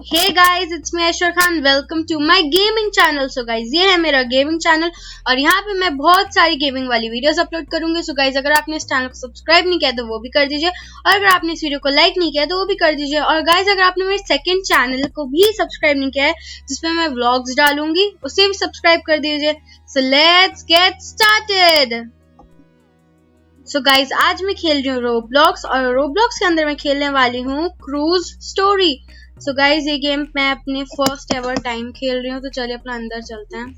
Hey guys, it's me Aishwarya Khan. Welcome to my gaming channel. So guys, ये है मेरा gaming channel और यहाँ पे मैं बहुत सारी गेमिंग वाली वीडियोस अपलोड करूंगी। सो गाइस, अगर आपने इस चैनल को सब्सक्राइब नहीं किया तो वो भी कर दीजिए, और अगर आपने इस वीडियो को लाइक नहीं किया तो वो भी कर दीजिए। और गाइस, अगर आपने मेरे सेकंड चैनल को भी सब्सक्राइब नहीं किया है जिसपे मैं व्लॉग्स डालूंगी, उसे भी सब्सक्राइब कर दीजिए। So let's get started. So guys, आज मैं खेल रही हूँ रोब्लॉक्स, और रोब्लॉक्स के अंदर मैं खेलने वाली हूँ क्रूज स्टोरी। सो गाइस, ये गेम मैं अपने फर्स्ट एवर टाइम खेल रही हूँ, तो चलिए अपना अंदर चलते हैं।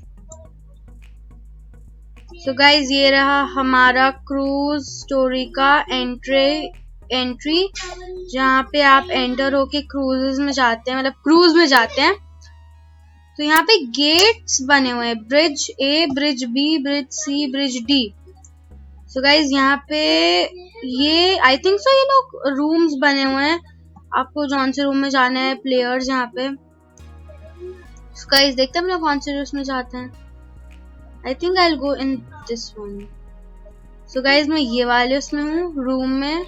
सो गाइस, ये रहा हमारा क्रूज स्टोरी का एंट्री जहाँ पे आप एंटर होके क्रूजेस में जाते हैं, मतलब क्रूज में जाते हैं। तो यहाँ पे गेट्स बने हुए हैं, ब्रिज ए, ब्रिज बी, ब्रिज सी, ब्रिज डी। सो गाइज, यहाँ पे ये आई थिंक सो ये लोग रूम्स बने हुए हैं, आपको कौन से रूम में जाना है, प्लेयर्स यहाँ पे। सो गाइज, देखते हैं हम लोग कौन से रूम में जाते हैं। I think I will go in this one. So guys, मैं ये वाले उसमें हूँ, रूम में।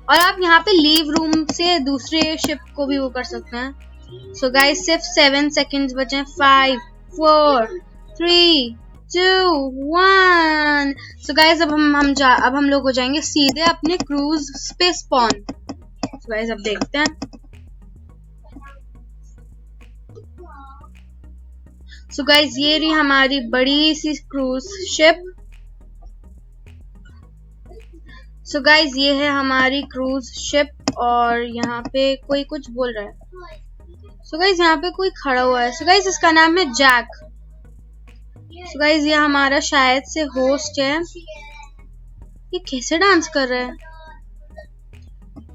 और आप यहाँ पे लीव रूम से दूसरे शिप को भी वो कर सकते हैं। सो गाइज, सिर्फ 7 सेकेंड्स बचे हैं। 5 4 3 2 1। सो गाइस, अब हम लोग हो जाएंगे सीधे अपने क्रूज पे स्पॉन। सो गाइस, अब देखते हैं। सो गाइस, ये रही हमारी बड़ी सी क्रूज शिप। सो गाइस, ये है हमारी क्रूज शिप, और यहाँ पे कोई कुछ बोल रहा है। सो गाइस, यहाँ पे कोई खड़ा हुआ है। सो गाइस, इसका नाम है जैक। सो गाइस, ये हमारा शायद से होस्ट है। ये कैसे डांस कर रहा है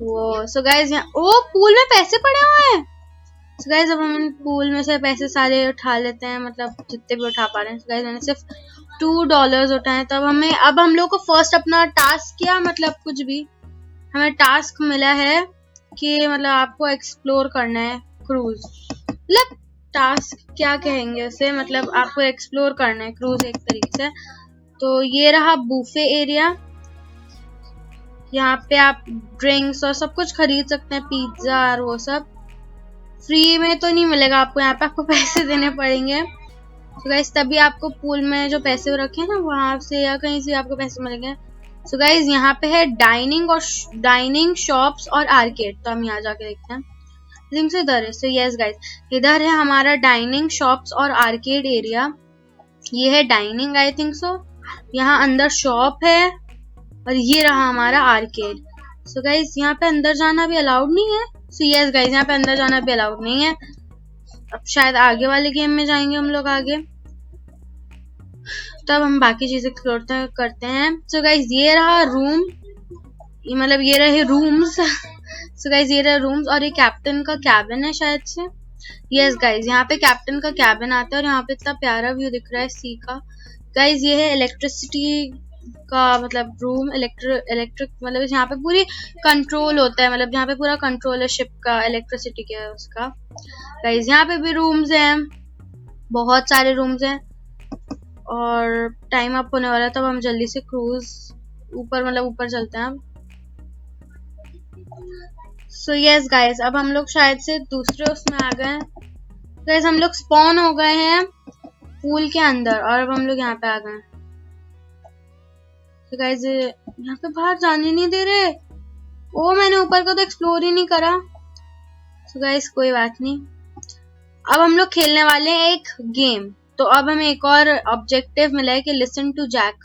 वो। सो गाइस, यहाँ पूल में पैसे पड़े हुए हैं। सो गाइस, अब हम पूल में से पैसे सारे उठा लेते हैं, मतलब जितने भी उठा पा रहे हैं। सो गाइस, मैंने सिर्फ $2 उठाए। तब अब हम लोग को फर्स्ट अपना टास्क किया, मतलब कुछ भी हमें टास्क मिला है कि मतलब आपको एक्सप्लोर करना है क्रूज। मतलब टास्क क्या कहेंगे उसे, मतलब आपको एक्सप्लोर करना है क्रूज एक तरीके से। तो ये रहा बूफे एरिया, यहाँ पे आप ड्रिंक्स और सब कुछ खरीद सकते हैं, पिज्जा और वो सब। फ्री में तो नहीं मिलेगा आपको, यहाँ पे आपको पैसे देने पड़ेंगे। तो गाइस, तभी आपको पूल में जो पैसे रखे हैं ना, वहां से या कहीं से आपको पैसे मिलेंगे। सो गाइस, यहाँ पे है डाइनिंग शॉप्स और आर्केड। तो हम यहाँ जाके देखते हैं। से इधर है। सो यस गाइस, इधर है हमारा डाइनिंग शॉप्स और आर्केड एरिया। ये है डाइनिंग, आई थिंक सो। यहाँ अंदर शॉप है, और ये रहा हमारा आर्केड। सो गाइस, यहाँ पे अंदर जाना भी अलाउड नहीं है। सो यस गाइस, यहाँ पे अंदर जाना भी अलाउड नहीं है। अब शायद आगे वाले गेम में जाएंगे हम लोग आगे, तब हम बाकी चीजें एक्सप्लोर करते हैं। सो गाइस, ये रहा रूम, मतलब ये रहे रूम्स। सो गाइस, ये रहे रूम्स, और ये कैप्टन का कैबिन है शायद से। यस गाइस, यहाँ पे कैप्टन का कैबिन आता है, और यहाँ पे इतना प्यारा व्यू दिख रहा है सी का। गाइस, ये है इलेक्ट्रिसिटी का मतलब रूम। इलेक्ट्रिक मतलब यहाँ पे पूरी कंट्रोल होता है, मतलब यहाँ पे पूरा कंट्रोल है शिप का, इलेक्ट्रिसिटी का है उसका। गाइस, यहाँ पे भी रूम्स हैं, बहुत सारे रूम्स हैं। और टाइम अप होने वाला है, तब हम जल्दी से क्रूज ऊपर चलते हैं। सो यस गाइस, अब हम लोग शायद से दूसरे उसमें आ गए हैं। गाइस, हम लोग स्पॉन हो गए हैं पूल के अंदर, और अब हम लोग यहाँ पे आ गए हैं। तो गाइस, यहाँ पे बाहर जाने नहीं दे रहे। ओ, मैंने ऊपर का तो एक्सप्लोर ही नहीं करा। सो गाइस, कोई बात नहीं। अब हम लोग खेलने वाले हैं एक गेम। तो अब हमें एक और ऑब्जेक्टिव मिला है कि लिसन टू जैक।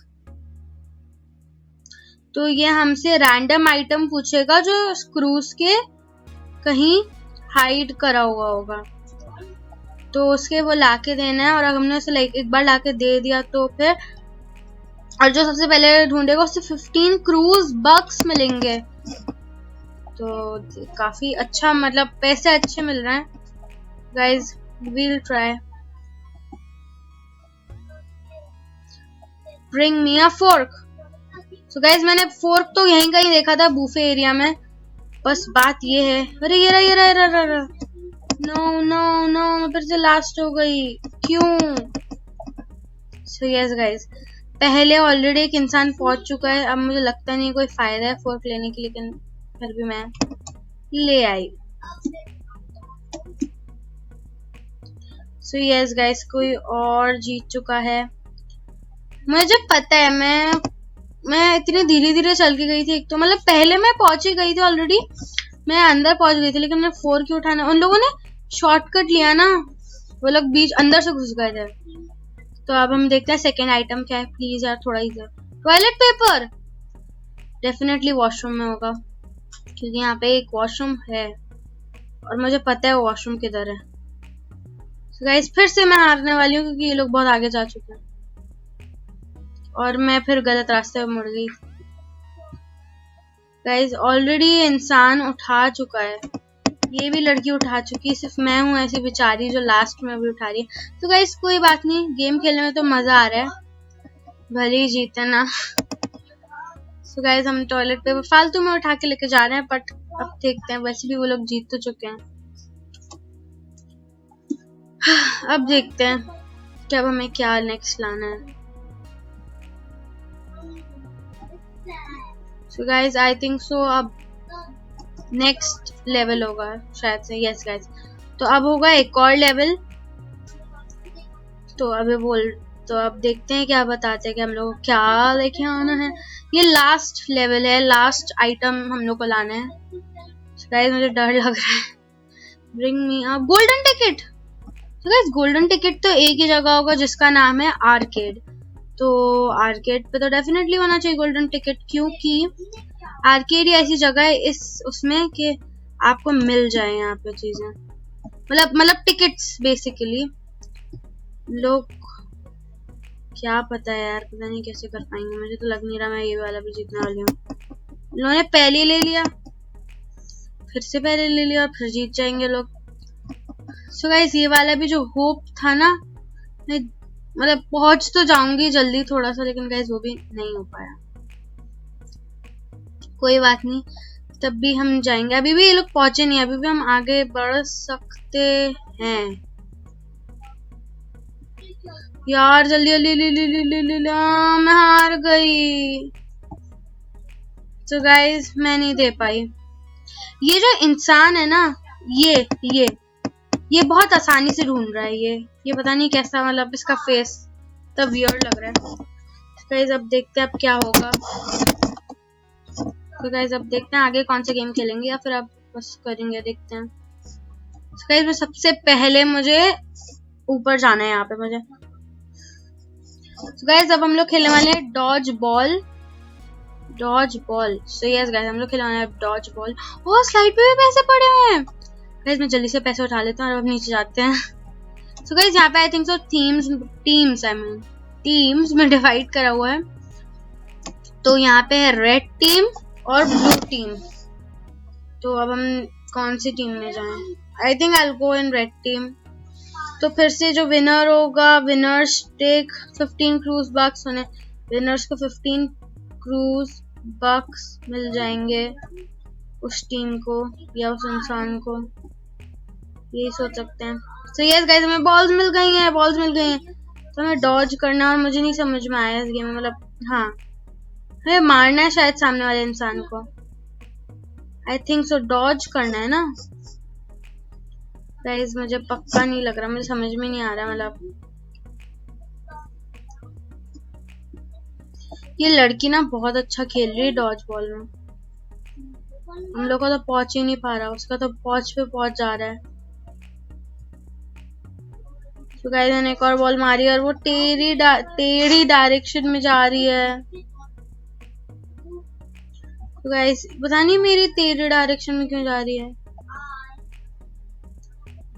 तो ये हमसे रैंडम आइटम पूछेगा जो क्रूज के कहीं हाइड करा हुआ होगा, तो उसके वो लाके देना है। और अगर हमने उसे एक बार लाके दे दिया तो फिर, और जो सबसे पहले ढूंढेगा उससे 15 क्रूज बक्स मिलेंगे। तो काफी अच्छा, मतलब पैसे अच्छे मिल रहे हैं। Guys, we'll try. Bring me a fork. So guys, मैंने फोर्क तो यहीं कहीं देखा था बूफे एरिया में। बस बात ये है, अरे ये रहा। नो नो नो, मैं फिर से लास्ट हो गई, क्यों। सो यस गाइज, पहले ऑलरेडी एक इंसान पहुंच चुका है। अब मुझे लगता नहीं कोई फायदा है फोर्क लेने की, लेकिन फिर भी मैं ले आई। सो यस गाइस, कोई और जीत चुका है। मुझे पता है, मैं इतनी धीरे धीरे चल के गई थी। एक तो मतलब पहले मैं पहुंच ही गई थी ऑलरेडी, मैं अंदर पहुंच गई थी, लेकिन मैं 4 क्यों उठाना, उन लोगों ने शॉर्टकट लिया ना, वो लोग बीच अंदर से घुस गए थे। तो अब हम देखते हैं सेकंड आइटम क्या है। प्लीज यार थोड़ा इधर, टॉयलेट पेपर डेफिनेटली वॉशरूम में होगा, क्योंकि यहाँ पे एक वॉशरूम है और मुझे पता है वॉशरूम किधर है। so गाइस फिर से मैं हारने वाली हूँ, क्योंकि ये लोग बहुत आगे जा चुके हैं और मैं फिर गलत रास्ते में मुड़ गई। गाइस ऑलरेडी इंसान उठा चुका है, ये भी लड़की उठा चुकी है, सिर्फ मैं हूँ ऐसी बेचारी जो लास्ट में भी उठा रही है। तो गाइस कोई बात नहीं, गेम खेलने में तो मजा आ रहा है, भले ही जीते ना। सो गाइस हम टॉयलेट पे फालतू में उठा के लेके जा रहे हैं, बट अब देखते हैं, वैसे भी वो लोग जीत तो चुके हैं। अब देखते हैं कि अब हमें क्या नेक्स्ट लाना है। सो गाइस आई थिंक सो अब नेक्स्ट लेवल होगा शायद से। यस गाइस, तो अब होगा एक और लेवल। तो अब देखते हैं क्या बताते हैं कि हम लोग क्या लेके आना है। ये लास्ट लेवल है, लास्ट आइटम हम लोग को लाना है। गाइस मुझे डर लग रहा है। ब्रिंग मी अ गोल्डन टिकट। तो गाइस गोल्डन टिकट तो एक ही जगह होगा जिसका नाम है आर्केड। तो आर्केड पे तो डेफिनेटली होना चाहिए गोल्डन टिकट, क्योंकि आर्केड ही ऐसी जगह है उसमें कि आपको मिल जाए यहाँ पे चीजें, मतलब टिकट्स बेसिकली। लोग क्या पता है यार, पता नहीं कैसे कर पाएंगे, मुझे तो लग नहीं रहा मैं ये वाला भी जीतने वाली हूँ। उन्होंने पहले ले लिया, फिर से पहले ले लिया, फिर जीत जाएंगे लोग। सो गाइस ये वाला भी जो होप था ना, मतलब पहुंच तो जाऊंगी जल्दी थोड़ा सा, लेकिन गाइस वो भी नहीं हो पाया। कोई बात नहीं, तब भी हम जाएंगे। अभी भी ये लोग पहुंचे नहीं, अभी भी हम आगे बढ़ सकते हैं यार। जल्दी जल्दी, मैं हार गई। तो गाइस मैं नहीं दे पाई। ये जो इंसान है ना, ये बहुत आसानी से ढूंढ रहा है। ये पता नहीं कैसा, मतलब इसका फेस तब वियर्ड लग रहा है। तो गाइस अब देखते हैं अब क्या होगा। तो गाइस अब देखते हैं आगे कौन से गेम खेलेंगे, या फिर अब बस करेंगे, देखते हैं। तो गाइस मैं सबसे पहले मुझे ऊपर जाना है यहाँ पे मुझे। तो गाइस अब हम लोग खेलने वाले हैं dodge ball. So yes guys हम लोग खेलने वाले हैं डॉज बॉल। ओह स्लाइड पे भी पैसे पड़े हुए हैं। गाइस मैं जल्दी से पैसे उठा लेता हूँ और अब नीचे जाते हैं। सो गाइस यहाँ पे आई थिंक सो टीम्स में डिवाइड करा हुआ है। तो यहाँ पे है रेड टीम और ब्लू टीम। तो अब हम कौन सी टीम में जाएं? I think I will go in red team. तो फिर से जो विनर होगा, विनर्स टेक 15 क्रूज बक्स होने, विनर्स को 15 क्रूज बक्स मिल जाएंगे उस टीम को या उस इंसान को, यही सोच सकते हैं। सो यस गाइस हमें बॉल्स मिल गई हैं। तो हमें डॉज करना, और मुझे नहीं समझ में आया इस गेम में, मतलब हाँ हमें मारना है शायद सामने वाले इंसान को। आई थिंक सो डॉज करना है ना गाइस, मुझे पक्का नहीं लग रहा, मुझे समझ में नहीं आ रहा। मतलब ये लड़की ना बहुत अच्छा खेल रही है डॉज बॉल में, हम लोग को तो पहुंच ही नहीं पा रहा, उसका तो पहुंच जा रहा है। तो गाइस मैंने एक और बॉल मारी और वो टेढ़ी डायरेक्शन में जा रही है। तो गाइस पता नहीं मेरी टेढ़ी डायरेक्शन में क्यों जा रही है।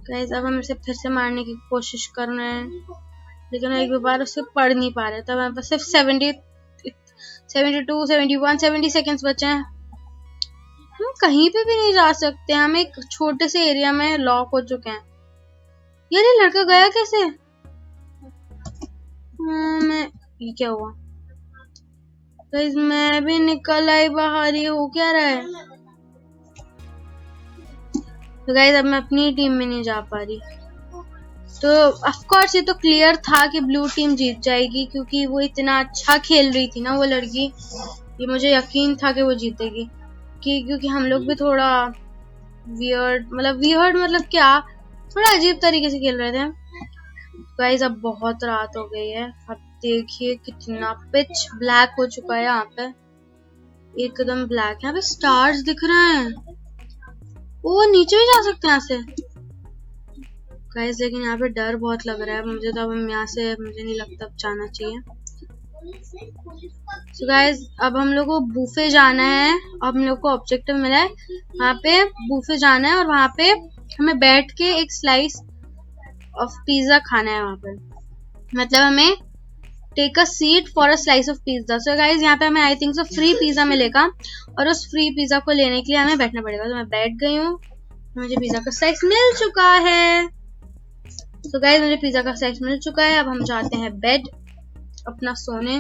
गाइस अब हम इसे फिर से मारने की कोशिश कर रहे हैं, लेकिन एक बार उससे पढ़ नहीं पा रहे। तब हमारे पास सिर्फ 72, 71, 70 सेकेंड्स बचे हैं। हम कहीं पे भी नहीं जा सकते, हम एक छोटे से एरिया में लॉक हो चुके हैं। यार ये लड़का गया कैसे? ये क्या हुआ? गाइस मैं भी निकल आई बाहर, ये हो क्या रहा है? तो गाइस अब मैं अपनी टीम में नहीं जा पा रही। तो ऑफ कोर्स ये तो क्लियर था कि ब्लू टीम जीत जाएगी, क्योंकि वो इतना अच्छा खेल रही थी ना वो लड़की, ये मुझे यकीन था कि वो जीतेगी। क्योंकि हम लोग भी थोड़ा वियर्ड मतलब क्या, थोड़ा अजीब तरीके से खेल रहे थे। गाइस अब बहुत रात हो गई है, अब देखिए कितना पिच ब्लैक हो चुका है यहाँ पे, एकदम ब्लैक। यहाँ पे स्टार्स दिख रहे हैं, वो नीचे भी जा सकते हैं यहाँ से गाइस, लेकिन यहाँ पे डर बहुत लग रहा है मुझे, तो अब हम यहाँ से, मुझे नहीं लगता अब जाना चाहिए। So guys, अब हम लोग को बूफे जाना है, अब हम लोग को ऑब्जेक्टिव मिला है, वहाँ पे बूफे जाना है और वहाँ पे हमें बैठ के एक स्लाइस ऑफ पिज्जा खाना है वहाँ पे, मतलब हमें take a seat for a slice of pizza. So guys यहाँ पे हमें I think so free pizza मिलेगा और उस फ्री पिज्जा को लेने के लिए हमें बैठना पड़ेगा। तो मैं बैठ गई हूँ, मुझे पिज्जा का स्लाइस मिल चुका है। तो गाइस मुझे पिज्जा का स्लाइस मिल चुका है, अब हम जाते हैं बेड अपना सोने।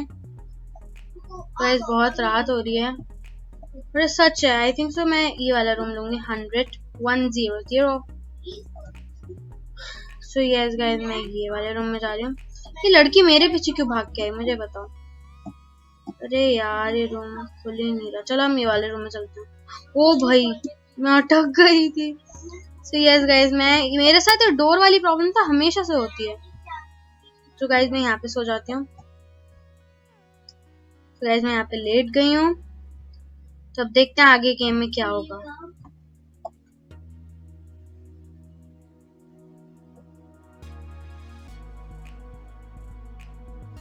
गाइस बहुत रात हो रही है और सच है, आई थिंक सो मैं ये वाला रूम लूंगी 100। सो यस गाइस मैं ये वाले रूम में जा रही हूँ। ये लड़की मेरे पीछे क्यों भाग के आई मुझे बताओ। अरे यार ये रूम खुल ही नहीं रहा, चलो हम ये वाले रूम में चलते हैं। ओ भाई मैं अटक गई थी। सो यस गाइस मेरे साथ डोर वाली प्रॉब्लम तो हमेशा से होती है। तो गाइस मैं यहाँ पे सो जाती हूँ। तो गाइस मैं यहाँ पे लेट गई हूँ, तो अब देखते हैं आगे गेम में क्या होगा।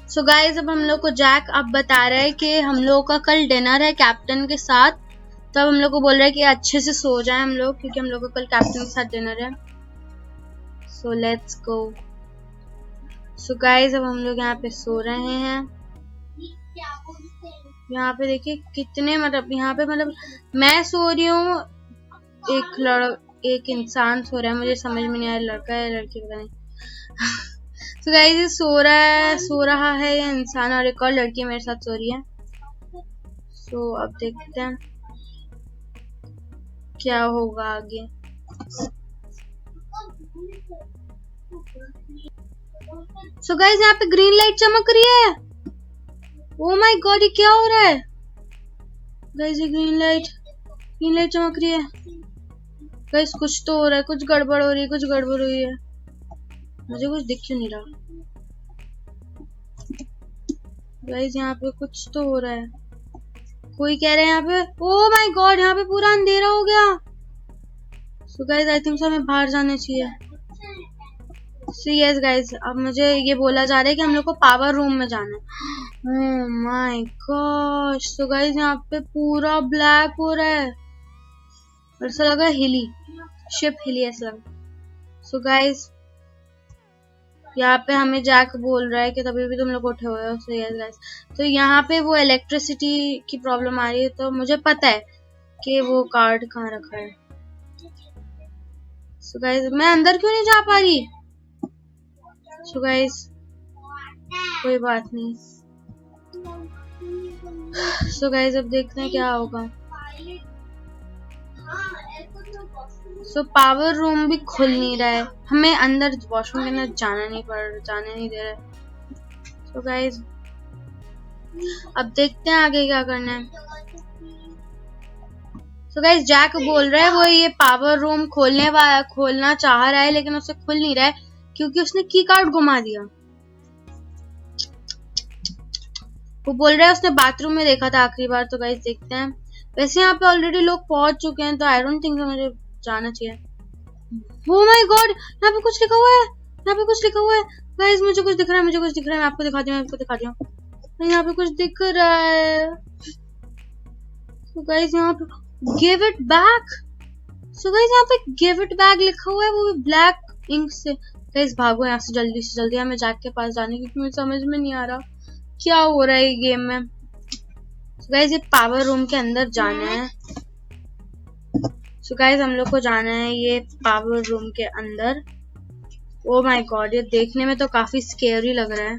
सो गाइस अब हम लोग को जैक अब बता रहा है कि हम लोग का कल डिनर है कैप्टन के साथ, तो अब हम लोग को बोल रहा है कि अच्छे से सो जाए हम लोग, क्योंकि हम लोग का कल कैप्टन के साथ डिनर है। So let's go. So guys अब हम लोग यहाँ पे सो रहे हैं। यहाँ पे देखिए कितने, मतलब यहाँ पे मतलब मैं सो रही हूँ, एक इंसान सो रहा है, मुझे समझ में नहीं आया लड़का है लड़की पता नहीं। तो गाइस ये सो रहा है ये इंसान और एक और लड़की मेरे साथ सो रही है। सो अब देखते हैं क्या होगा आगे। सो गाइस यहाँ पे ग्रीन लाइट चमक रही है। ओ माय गॉड ये क्या हो रहा है गाइस, ये ग्रीन लाइट चमक रही है गाइस, कुछ तो हो रहा है, कुछ गड़बड़ हो रही है, मुझे कुछ दिख क्यों नहीं रहा गाइस। यहाँ पे कुछ तो हो रहा है, कोई कह रहा है यहाँ पे, ओ माय गॉड यहाँ पे पूरा अंधेरा हो गया। सो गाइस आई थिंक सो हमें बाहर जाना चाहिए। सो यस गाइस अब मुझे ये बोला जा रहा है कि हम लोग को पावर रूम में जाना है। Oh my gosh. So guys यहाँ पे पूरा ब्लैक हो रहा है और ऐसा लगा शिप हिली ऐसा लगा। सो गाइस यहाँ पे हमें जैक बोल रहा है कि तभी भी तुम लोग उठे हुए हो। सो यस गाइस तो यहाँ पे वो इलेक्ट्रिसिटी की प्रॉब्लम आ रही है, तो मुझे पता है कि वो कार्ड कहाँ रखा है। सो गाइस मैं अंदर क्यों नहीं जा पा रही। सो गाइस कोई बात नहीं। सो गाइस अब देखते हैं क्या होगा। सो पावर रूम भी खुल नहीं रहा है, हमें अंदर वॉशरूम के अंदर जाने नहीं दे रहा। सो गाइस अब देखते हैं आगे क्या करना है। सो गाइस जैक बोल रहा है वो ये पावर रूम खोलना चाह रहा है, लेकिन उससे खुल नहीं रहा है क्योंकि उसने की कार्ड घुमा दिया। वो बोल रहा है उसने बाथरूम में देखा था आखिरी बार। तो गाइस देखते हैं, वैसे यहाँ पे ऑलरेडी लोग पहुंच चुके हैं, तो आई डोंट थिंक मुझे जाना चाहिए। ओह माय गॉड यहाँ पे कुछ लिखा हुआ है, गाइस मुझे कुछ दिख रहा है, मैं आपको दिखाती हूँ, यहाँ पे कुछ दिख रहा है। तो गाइस यहाँ पे give it back. So guys यहाँ पे गिव इट बैक लिखा हुआ है, वो भी ब्लैक इंक से। गाइस भागो यहाँ से जल्दी से जल्दी, हमें जैक के पास जाने की, क्योंकि मुझे समझ में नहीं आ रहा क्या हो रहा है ये गेम में। सो गाइस ये पावर रूम के अंदर जाना है। सो गाइस हम लोग को जाना है ये पावर रूम के अंदर। ओ माय गॉड ये देखने में तो काफी स्केरी लग रहा है,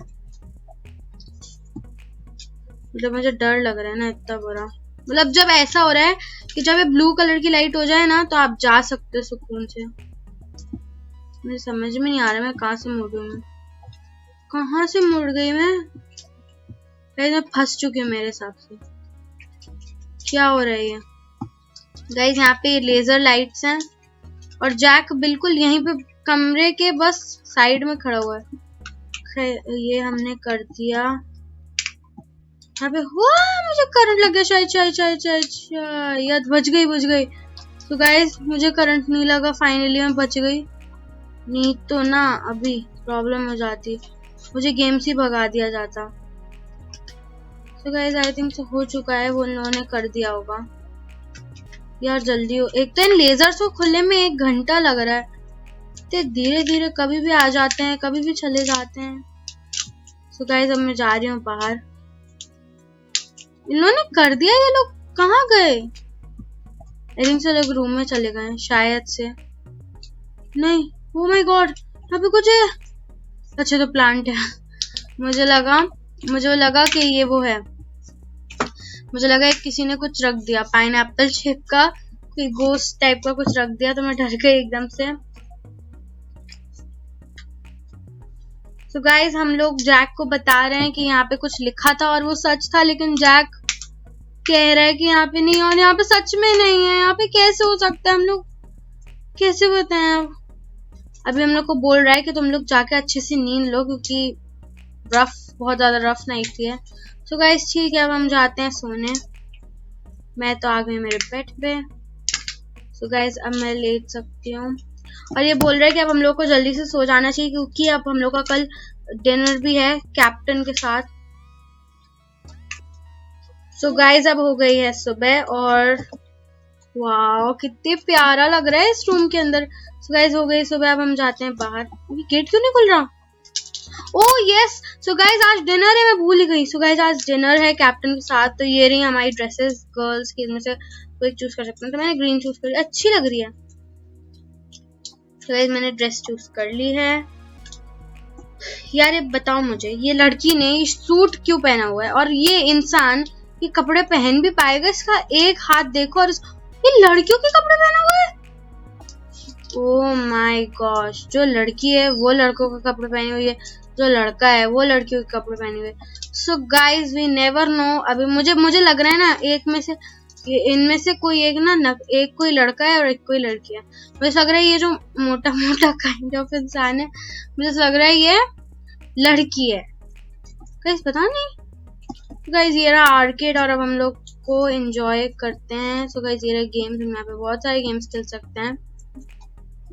मतलब मुझे डर लग रहा है ना इतना बुरा। मतलब जब ऐसा हो रहा है कि जब ये ब्लू कलर की लाइट हो जाए ना तो आप जा सकते हो सुकून से। मुझे समझ में नहीं आ रहा मैं कहाँ से मुड़ गई मैं फंस चुकी हूँ मेरे हिसाब से। क्या हो रहा है ये गाइस, यहाँ पे लेजर लाइट्स हैं और जैक बिल्कुल यहीं पे कमरे के बस साइड में खड़ा हुआ है। ये हमने कर दिया। यहाँ पे हुआ मुझे करंट लग गया शायद बच गई। तो गाइस मुझे करंट नहीं लगा, फाइनली मैं बच गई। नहीं तो ना अभी प्रॉब्लम हो जाती, मुझे गेम से भगा दिया जाता। तो गाइस आई थिंक हो चुका है, वो उन्होंने कर दिया होगा। यार जल्दी हो, एक तो इन लेजर्स को खुलने में 1 घंटा लग रहा है, इतने धीरे धीरे कभी भी आ जाते हैं कभी भी चले जाते हैं। तो गाइस अब मैं जा रही हूँ बाहर। इन्होंने कर दिया, ये लोग कहाँ गए? आई थिंक से लोग रूम में चले गए शायद से। नहीं, ओ माय गॉड, यहाँ पे कुछ है। अच्छा तो प्लांट है। मुझे लगा कि ये वो है, मुझे लगा किसी ने कुछ रख दिया, पाइनएप्पल शेप का कोई गोश्त टाइप का कुछ रख दिया, तो मैं डर गई एकदम से। तो गाइस हम लोग जैक को बता रहे हैं कि यहाँ पे कुछ लिखा था और वो सच था, लेकिन जैक कह रहा है कि यहाँ पे नहीं, और यहाँ पे सच में नहीं है। यहाँ पे कैसे हो सकता है? हम लोग कैसे बताएं? अभी हम लोग को बोल रहा है कि तुम लोग जाके अच्छे से नींद लो, क्योंकि बहुत ज्यादा रफ नाइट थी है। तो गाइस ठीक है, अब हम जाते हैं सोने। मैं तो आ गई मेरे बेड पे। तो गाइस अब मैं लेट सकती हूँ। और ये बोल रहा है कि अब हम लोग को जल्दी से सो जाना चाहिए, क्योंकि अब हम लोग का कल डिनर भी है कैप्टन के साथ। सो गाइस अब हो गई है सुबह, और वाह कितने प्यारा लग रहा है इस रूम के अंदर। सो गाइस हो गई सुबह, अब हम जाते हैं बाहर। गेट क्यों नहीं खुल रहा? ओह यस, सो गाइस आज डिनर है, मैं भूल ही गई। सो गाइस आज डिनर है कैप्टन के साथ। तो ये रही हमारी ड्रेसेस गर्ल्स की, इनमें से कोई चूज कर सकते हैं। तो मैंने ग्रीन चूज कर ली, अच्छी लग रही है। तो गाइस मैंने ड्रेस चूज कर ली है। यार ये बताओ मुझे, ये लड़की ने सूट क्यों पहना हुआ है, और ये इंसान ये कपड़े पहन भी पाएगा? इसका एक हाथ देखो, और ये लड़कियों के कपड़े पहना हुआ है। ओह माय गॉश, जो लड़की है वो लड़कों के कपड़े पहनी हुई है, जो लड़का है वो लड़कियों के कपड़े पहने हुए। So guys we never know. अभी मुझे लग रहा है ना, एक में से इनमें से कोई एक ना एक कोई लड़का है और एक कोई लड़की है। मुझे लग रहा है ये जो मोटा मोटा काइंड ऑफ इंसान है, मुझे लग रहा है ये लड़की है। गाइज पता नहीं। गाइज ये रहा आर्केड, और अब हम लोग को एंजॉय करते हैं। सो गाइज ये रहा गेम्स, हम यहाँ पे बहुत सारे गेम्स खेल सकते हैं।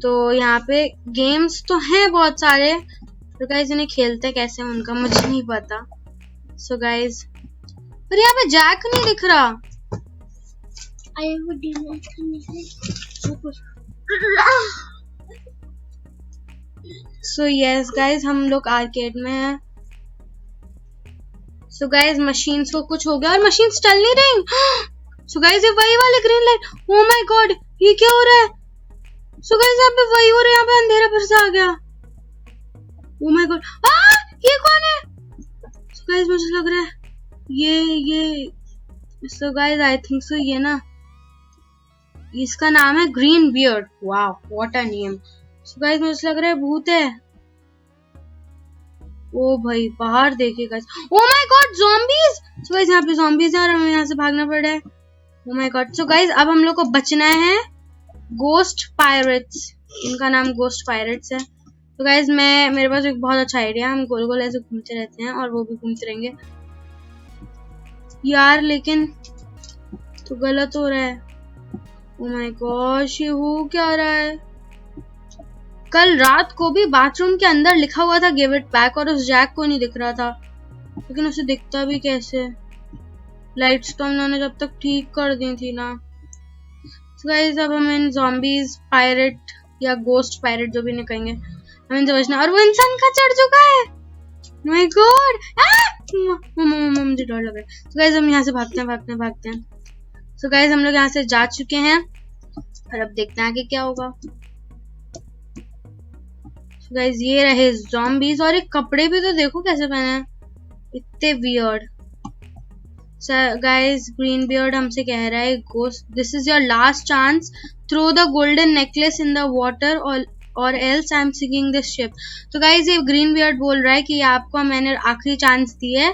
तो यहाँ पे गेम्स तो हैं बहुत सारे, तो गाइज इन्हें खेलते कैसे उनका मुझे नहीं पता। सो गाइज पर यहाँ पे जैक नहीं दिख रहा। सो यस गाइज हम लोग आर्केड में हैं। सो गाइज मशीन्स को कुछ हो गया और मशीन्स चल नहीं रही। सो गाइज ये वही वाले green light, oh my God ये क्या हो रहा है? सो गाइज यहाँ पे वही हो रहा है, यहाँ पे अंधेरा फिर से आ गया। ओह माय गॉड, ये कौन है? सो गाइज मुझे लग रहा है ये सो गाइज आई थिंक सो ये ना, इसका नाम है green beard. Wow what a name. So guys मुझे लग रहा है भूत है। ओ भाई बाहर देखिए guys, oh my God zombies. So guys यहाँ पे ज़ॉम्बीज हैं और हमें यहाँ से भागना पड़ रहा है। Oh my God. So guys अब हम लोग को बचना है गोस्ट पायरेट्स, इनका नाम गोस्ट पायरेट्स है। तो गाइस मेरे पास एक बहुत अच्छा आइडिया, हम गोल गोल ऐसे घूमते रहते हैं और वो भी घूमते रहेंगे। यार लेकिन तो गलत हो रहा है। ओह माय गॉश ये हो क्या रहा है? कल रात को भी बाथरूम के अंदर लिखा हुआ था गिव इट बैक, और उस जैक को नहीं दिख रहा था, लेकिन उसे दिखता भी कैसे? लाइट्स तो हम लोगों ने जब तक ठीक कर दी थी ना। So guys अब हम इन ज़ॉम्बीज पायरेट या गोस्ट पायरेट जो भी नहीं कहेंगे, हमें समझना। और वो इंसान का चढ़ चुका है। माय गॉड मुझे डर लग रहा है। So guys हम यहाँ से भागते हैं। So guys हम लोग यहाँ से जा चुके हैं और अब देखते हैं आगे क्या होगा। So guys ये रहे ज़ॉम्बीज, और एक कपड़े भी तो देखो कैसे पहने हैं, इतने वियर्ड। गाइस ग्रीन बियर्ड हमसे कह रहा है ghost this is your last chance, throw the golden necklace in the water और else I am sinking this ship. तो गाइस ये ग्रीन बियर्ड बोल रहा है कि आपको मैंने आखिरी चांस दी है,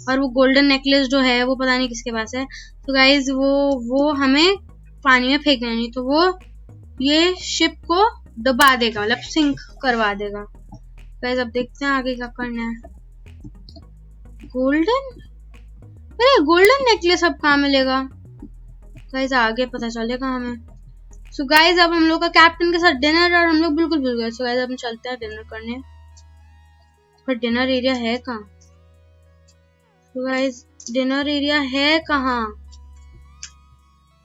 और वो गोल्डन नेकलेस जो है वो पता नहीं किसके पास है। तो गाइस वो हमें पानी में फेंकना नहीं, तो वो ये शिप को दबा देगा, मतलब सिंक करवा देगा। गाइस अब देखते हैं आगे क्या करना है। गोल्डन, अरे गोल्डन नेकलेस अब कहाँ मिलेगा गाइस, आगे पता चलेगा हमें। सो गाइस अब हम लोग का कैप्टन के साथ डिनर और हम लोग बिल्कुल भूल गए। सो गाइस अब हम चलते हैं डिनर करने, पर डिनर एरिया है कहाँ? सो गाइस डिनर एरिया है कहाँ?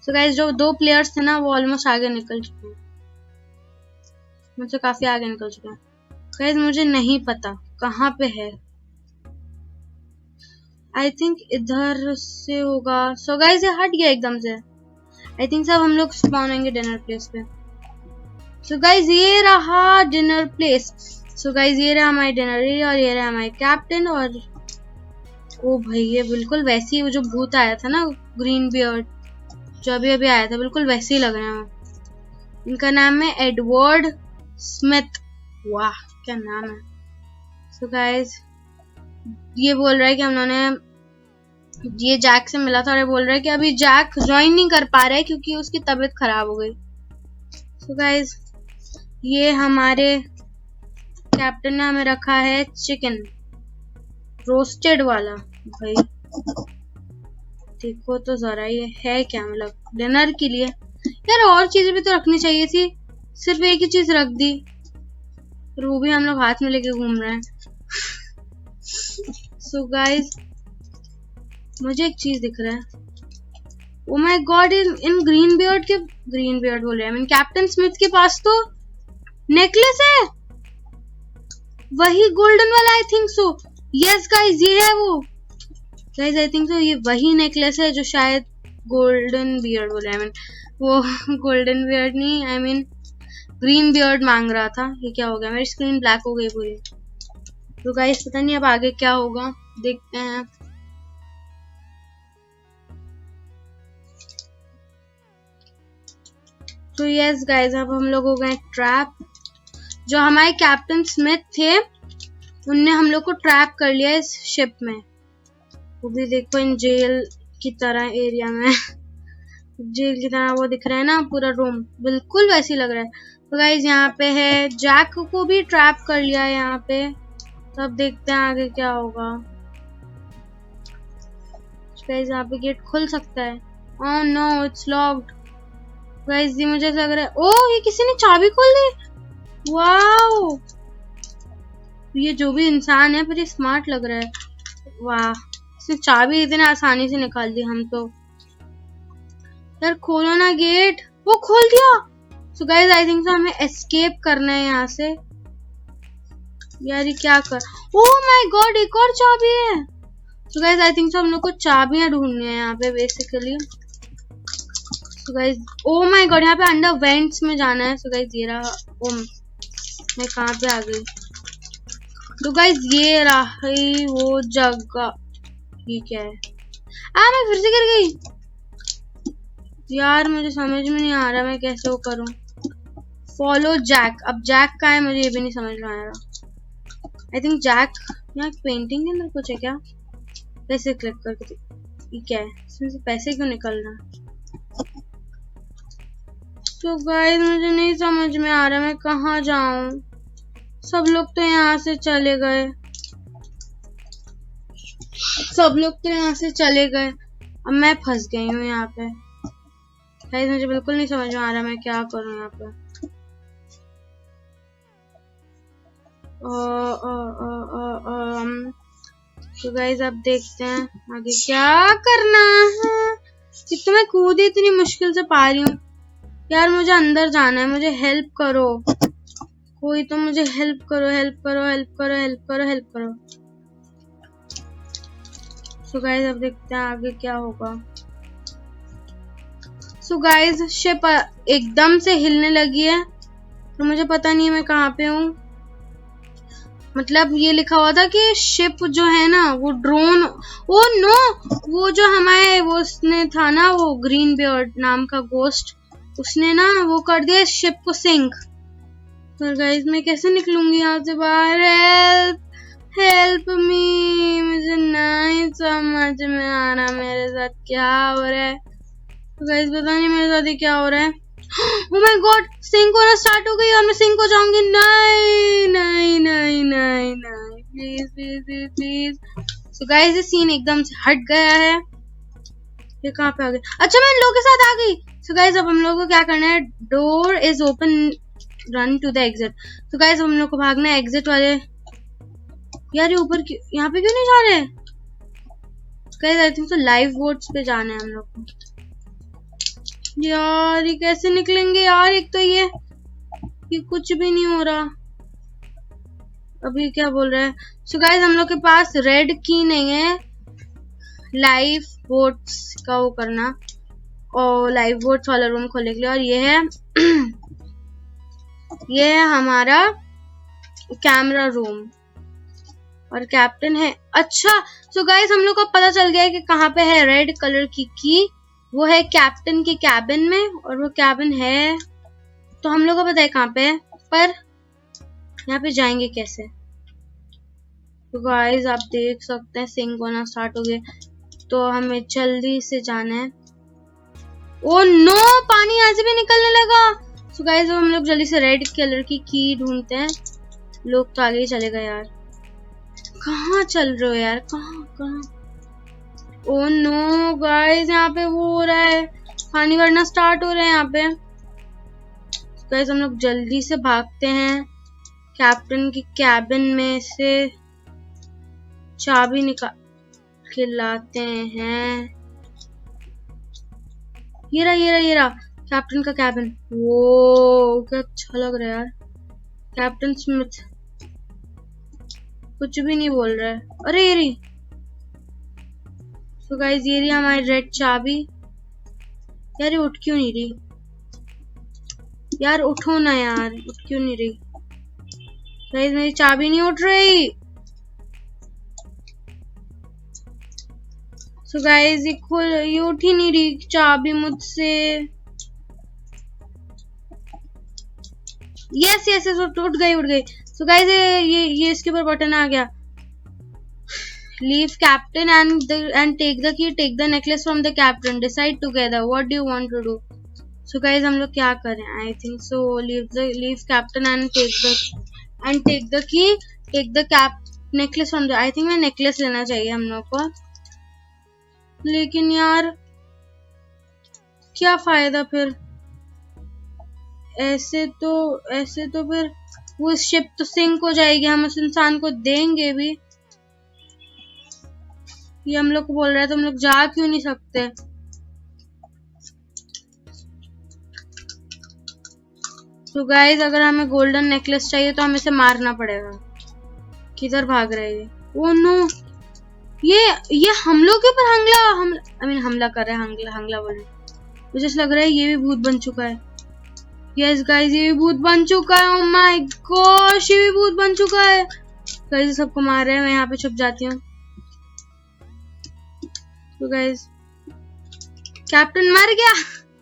सो गाइस जो 2 प्लेयर्स थे ना वो ऑलमोस्ट आगे निकल चुके हैं, मुझसे काफी आगे निकल चुके हैं। गाइस मुझे नहीं पता कहाँ पे है, आई थिंक इधर से होगा। सो गाइस ये हट गया एकदम से। आई थिंक सब हम लोग स्पॉन होंगे डिनर प्लेस पे। सो गाइस ये रहा डिनर प्लेस। सो गाइस ये रहा हमारी डिनर एरिया और ये रहा हमारे कैप्टन। और ओ भाई ये बिल्कुल वैसे ही वो जो भूत आया था ना, ग्रीन बियर्ड जो अभी अभी आया था, बिल्कुल वैसे ही लग रहे हैं। इनका नाम है एडवर्ड स्मिथ। वाह क्या नाम है। सो गाइस ये बोल रहा है कि हम लोगों ने ये जैक से मिला था और ये बोल रहा है कि अभी जैक ज्वाइन नहीं कर पा रहा है क्योंकि उसकी तबीयत खराब हो गई। सो गाइस ये हमारे कैप्टन ने हमें रखा है चिकन रोस्टेड वाला। भाई देखो तो जरा ये है क्या, मतलब डिनर के लिए यार और चीजें भी तो रखनी चाहिए थी, सिर्फ एक ही चीज रख दी और वो भी हम लोग हाथ में लेके घूम रहे हैं। सो गाइस मुझे एक चीज दिख रहा है। Oh my God in green beard बोल रहे हैं, कैप्टन स्मिथ के पास तो नेकलेस है, वही गोल्डन वाला। आई थिंक सो, यस गाइस ये है वो। गाइस आई थिंक सो ये वही नेकलेस है जो शायद गोल्डन बियर्ड बोल रहे हैं, वो गोल्डन बियर्ड नहीं, आई मीन ग्रीन बियर्ड मांग रहा था। ये क्या हो गया, मेरी स्क्रीन ब्लैक हो गई पूरी। तो गाइस पता नहीं अब आगे क्या होगा, देखते हैं। तो यस गाइस अब हम लोग हो गए ट्रैप। जो हमारे कैप्टन स्मिथ थे उनने हम लोग को ट्रैप कर लिया इस शिप में, वो भी देखो इन जेल की तरह एरिया में जेल की तरह वो दिख रहा है ना, पूरा रूम बिल्कुल वैसे ही लग रहा है। तो गाइस यहाँ पे है जैक को भी ट्रैप कर लिया है यहाँ पे। तो अब देखते हैं आगे क्या होगा। गाइस यहाँ पे गेट खुल सकता है। Oh no it's locked. Guys ये मुझे लग रहा है, ओह ये किसी ने चाबी खोल दी। वाओ ये जो भी इंसान है पर ये स्मार्ट लग रहा है। वाह इसने चाबी इतने आसानी से निकाल दी। हम तो यार खोलो ना गेट, वो खोल दिया। सो गाइस आई थिंक सो हमें एस्केप करना है यहाँ से। यार ये क्या कर, ओह माय गॉड एक और चाबी है। सो गाइस आई थिंक सो हम लोग को चाबियां ढूंढनी है यहाँ पे basically. So guys oh my God यहाँ पे अंडर वेंट्स में जाना है। सो गाइस ये रहा, ओह मैं कहाँ पे आ गई। तो गाइस ये रही वो जगह, ये क्या है, मैं फिर से गिर गई। यार मुझे समझ में नहीं आ रहा मैं कैसे वो करूं। फॉलो जैक, अब जैक का है मुझे ये भी नहीं समझ में आ रहा। आई थिंक जैक यहाँ पेंटिंग के अंदर कुछ है क्या, पैसे क्लिक करके, ये क्या है, इसमें से पैसे क्यों निकल रहा। तो गाइस मुझे नहीं समझ में आ रहा मैं कहाँ जाऊं। सब लोग तो यहाँ से चले गए, सब लोग तो यहाँ से चले गए, अब मैं फंस गई हूँ यहाँ पे। गाइस मुझे बिल्कुल नहीं समझ में आ रहा मैं क्या करूँ यहाँ पे। तो गाइस अब देखते हैं आगे क्या करना है। तो मैं कूदी इतनी मुश्किल से पा रही हूँ यार, मुझे अंदर जाना है, मुझे हेल्प करो कोई, तो मुझे हेल्प करो हेल्प करो हेल्प करो हेल्प करो हेल्प करो। सो गाइस अब देखते हैं आगे क्या होगा। सो गाइस शिप एकदम से हिलने लगी है, तो मुझे पता नहीं है मैं कहाँ पे हूँ। मतलब ये लिखा हुआ था कि शिप जो है ना वो ड्रोन, ओ नो वो जो हमारे वो उसने था ना, वो ग्रीन बियर्ड नाम का गोस्ट, उसने ना वो कर दिया शिप को सिंक। तो गाइस मैं कैसे निकलूंगी यहाँ से बाहर, हेल्प हेल्प मी, मुझे नहीं समझ में आ रहा मेरे साथ क्या हो रहा है। तो गाइस पता नहीं मेरे साथ क्या हो रहा है। ओह माय गॉड, सिंक होना स्टार्ट हो गई और मैं सिंक हो जाऊंगी। नहीं नहीं नहीं नहीं नहीं, please please please please. So guys ये सीन एकदम से हट गया है। ये कहाँ पे आ गई? अच्छा मैं इन लोगों के साथ आ गई। सो गाइस अब हम लोग को क्या करना है, door is open, run to the exit. So guys हम लोग को भागना है एग्जिट वाले। यार ये ऊपर क्यों, यहाँ पे क्यों नहीं जा रहे? गाइस आई थिंक तो लाइव बोट्स पे जाना है हम लोग को। यार ये कैसे निकलेंगे यार? एक तो ये कुछ भी नहीं हो रहा। अभी क्या बोल रहा है? सो गाइस हम लोग के पास रेड की नहीं है लाइव बोट्स का वो करना और लाइव बोट्स वाला रूम खोलने के लिए। और ये है ये है हमारा कैमरा रूम और कैप्टन है। अच्छा सो गाइस हम लोग को पता चल गया है कि कहाँ पे है रेड कलर की वो है कैप्टन के कैबिन में, और वो कैबिन है तो हम लोग को पता है कहाँ पे है, पर यहाँ पे जाएंगे कैसे? तो गाइस आप देख सकते हैं सिंक होना स्टार्ट हो गया, तो हमें जल्दी से जाना है। ओ नो, पानी यहाँ से भी निकलने लगा। सो गाइस हम लोग जल्दी से रेड कलर की ढूंढते हैं। लोग तो आगे ही चले गए यार। कहाँ चल रहे हो यार? कहाँ? ओ नो गाइस यहाँ पे वो हो रहा है, पानी भरना स्टार्ट हो रहा है यहाँ पे। गाइस हम लोग जल्दी से भागते हैं, कैप्टन की कैबिन में से चाबी निकाल के लाते हैं। ये रहा कैप्टन का कैबिन। वो क्या अच्छा लग रहा है यार। कैप्टन स्मिथ कुछ भी नहीं बोल रहा है। अरे ये रही। तो गाइस ये रही हमारी रेड चाबी। यार ये उठ क्यों नहीं रही? यार उठो ना यार, उठ क्यों नहीं रही? गाइस मेरी चाबी नहीं उठ रही। सो गाइस ये उठ ही नहीं रही चाबी मुझसे। यस उठ गई। सो गाइस ये इसके ऊपर बटन आ गया। Leave captain and take the key, take the necklace from the captain, decide together what do you want to do. So guys हम लोग क्या करें? I think so leave captain and take the key, take the necklace from the. I think मैं necklace लेना चाहिए हम लोग को, लेकिन यार क्या फायदा फिर? ऐसे तो फिर वो शिप तो सिंक हो जाएगी, हम उस इंसान को देंगे भी। ये हम लोग को बोल रहा है तो हम लोग जा क्यों नहीं सकते? तो गाइस अगर हमें गोल्डन नेकलेस चाहिए तो हमें इसे मारना पड़ेगा। किधर भाग रहे हैं? ओह नो, ये हम लोग के ऊपर हमला कर रहा है। हमला बोल रहे, मुझे लग रहा है ये भी भूत बन चुका है। यस गाइस ये भी भूत बन चुका है। ओह माय गॉश, ये भी भूत बन चुका है। गाइस सबको मार रहे हैं, मैं यहाँ पे छुप जाती हूँ। तो गाइस कैप्टन मर गया।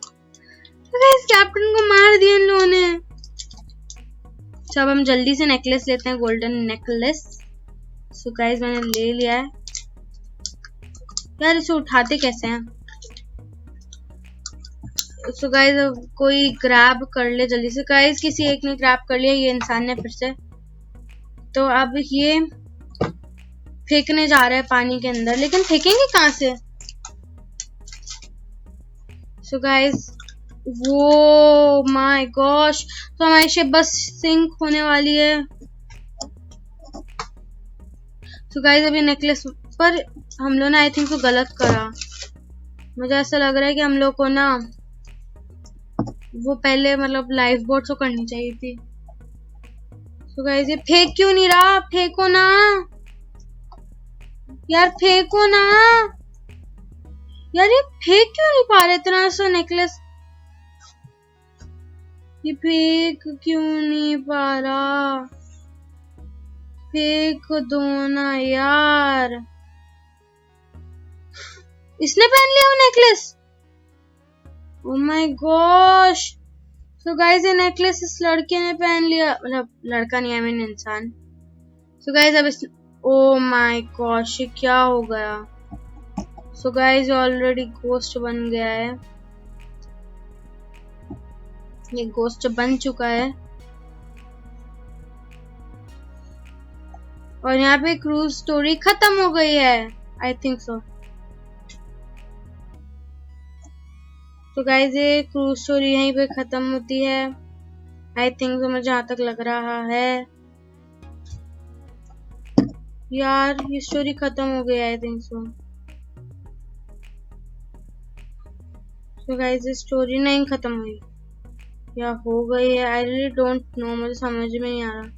तो गाइस कैप्टन को मार दिया इन लोगों ने। अब हम जल्दी से नेकलेस लेते हैं, गोल्डन नेकलेस। सो गाइस मैंने ले लिया है। यार इसे उठाते कैसे हैं? सो गाइस कोई ग्रैब कर ले जल्दी से। गाइस किसी एक ने ग्रैब कर लिया, ये इंसान ने फिर से। तो अब ये फेंकने जा रहा है पानी के अंदर, लेकिन फेंकेंगे कहाँ से? सो गाइस वो माय गॉश, तो हमारी शिप बस सिंक होने वाली है। सो गाइस अभी नेकलेस पर हम लोग ने आई थिंक तो गलत करा। मुझे ऐसा लग रहा है कि हम लोग को ना वो पहले मतलब लाइफ बोट तो करनी चाहिए थी। तो गाइस ये फेंक क्यों नहीं रहा? फेंको ना यार, फेंको ना यार, ये फेंक क्यों नहीं पा रहे इतना सा नेकलेस? ये फेंक क्यों नहीं पा रहा? फेंक दो ना यार। इसने पहन लिया वो necklace. Oh my gosh. So guys ये नेकलेस इस लड़के ने पहन लिया, मतलब लड़का नहीं, आई मीन इंसान। सो गाइस अब इस, ओह माय गॉश, ये क्या हो गया? सो गाइस ऑलरेडी घोस्ट बन गया है। ये गोस्ट बन चुका है और यहाँ पे क्रूज स्टोरी खत्म हो गई है, आई थिंक सो। तो गाइस ये क्रूज स्टोरी यहीं पे खत्म होती है, आई थिंक सो, मुझे जहाँ तक लग रहा है। यार ये स्टोरी खत्म हो गई, आई थिंक सो। तो गाइस ये स्टोरी नहीं खत्म हुई या हो गई है, आई रियली डोंट नो, मुझे समझ में नहीं आ रहा।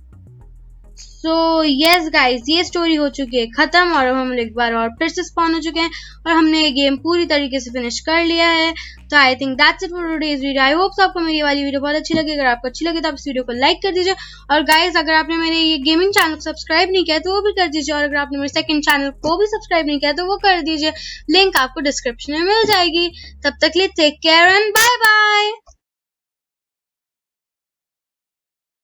सो यस गाइस, ये स्टोरी हो चुकी है खत्म और अब हम एक बार और फिर से स्पॉन हो चुके हैं और हमने ये गेम पूरी तरीके से फिनिश कर लिया है। तो I think that's it for today's video. I hope आपको मेरी वाली वीडियो बहुत अच्छी लगी। अगर आपको अच्छी लगी तो आप इस वीडियो को लाइक कर दीजिए और गाइस अगर आपने मेरे ये गेमिंग चैनल को सब्सक्राइब नहीं किया तो वो भी कर दीजिए और अगर आपने मेरे सेकंड चैनल को भी सब्सक्राइब नहीं किया तो वो कर दीजिए, लिंक आपको डिस्क्रिप्शन में मिल जाएगी। तब तक के लिए take care and bye bye.